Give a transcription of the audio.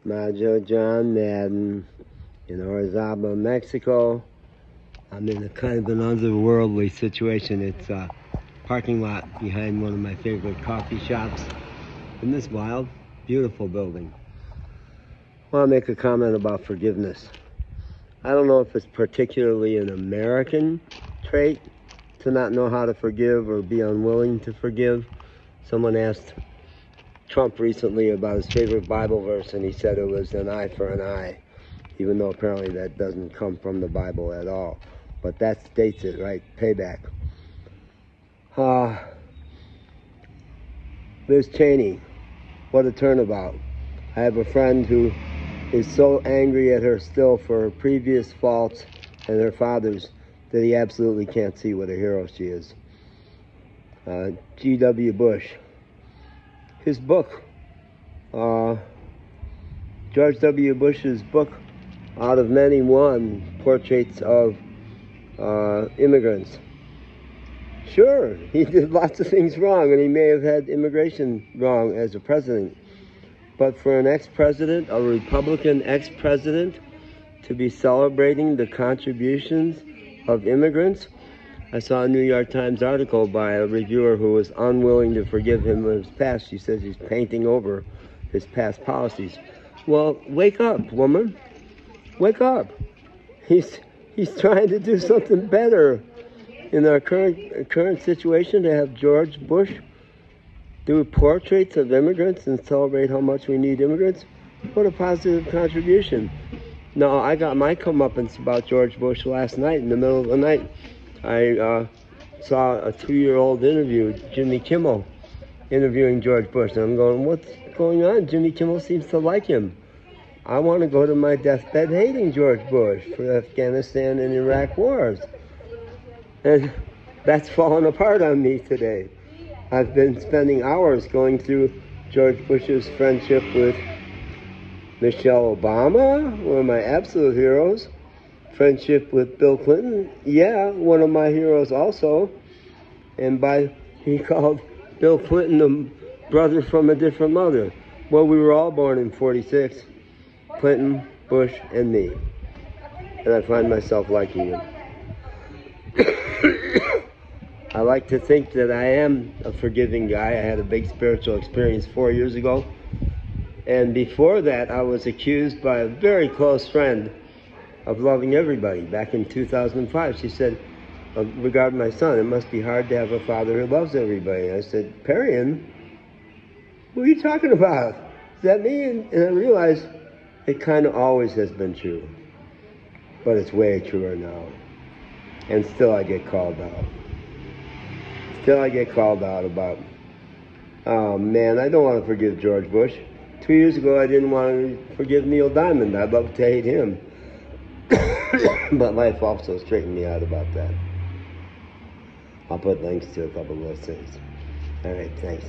Majo John Madden in Orizaba, Mexico. I'm in a kind of an otherworldly situation. It's a parking lot behind one of my favorite coffee shops in this wild, beautiful building. I want to make a comment about forgiveness. I don't know if it's particularly an American trait to not know how to forgive or be unwilling to forgive. Someone asked Trump recently about his favorite Bible verse, and he said it was an eye for an eye, even though apparently that doesn't come from the Bible at all. But that states it, right? Payback. Liz Cheney, what a turnabout. I have a friend who is so angry at her still for her previous faults and her father's that he absolutely can't see what a hero she is. G.W. Bush. His book, George W. Bush's book, out of many one, Portraits of Immigrants. Sure, he did lots of things wrong, and he may have had immigration wrong as a president. But for an ex-president, a Republican ex-president, to be celebrating the contributions of immigrants, I saw a New York Times article by a reviewer who was unwilling to forgive him of his past. She says he's painting over his past policies. Well, wake up, woman. Wake up. He's trying to do something better in our current situation, to have George Bush do portraits of immigrants and celebrate how much we need immigrants. What a positive contribution. No, I got my comeuppance about George Bush last night. In the middle of the night, I saw a 2-year-old interview, Jimmy Kimmel, interviewing George Bush. And I'm going, what's going on? Jimmy Kimmel seems to like him. I want to go to my deathbed hating George Bush for the Afghanistan and Iraq wars. And that's fallen apart on me today. I've been spending hours going through George Bush's friendship with Michelle Obama, one of my absolute heroes. Friendship with Bill Clinton, yeah, one of my heroes also. And he called Bill Clinton a brother from a different mother. Well, we were all born in '46, Clinton, Bush, and me. And I find myself liking him. I like to think that I am a forgiving guy. I had a big spiritual experience 4 years ago. And before that, I was accused by a very close friend of loving everybody. Back in 2005, she said, regarding my son, it must be hard to have a father who loves everybody. I said, Perian, what are you talking about? Is that me? And I realized it kind of always has been true. But it's way truer now. And still I get called out. Still I get called out about, oh man, I don't want to forgive George Bush. 2 years ago, I didn't want to forgive Neil Diamond. I'd love to hate him. But life also straightened me out about that. I'll put links to a couple of those things. All right, thanks.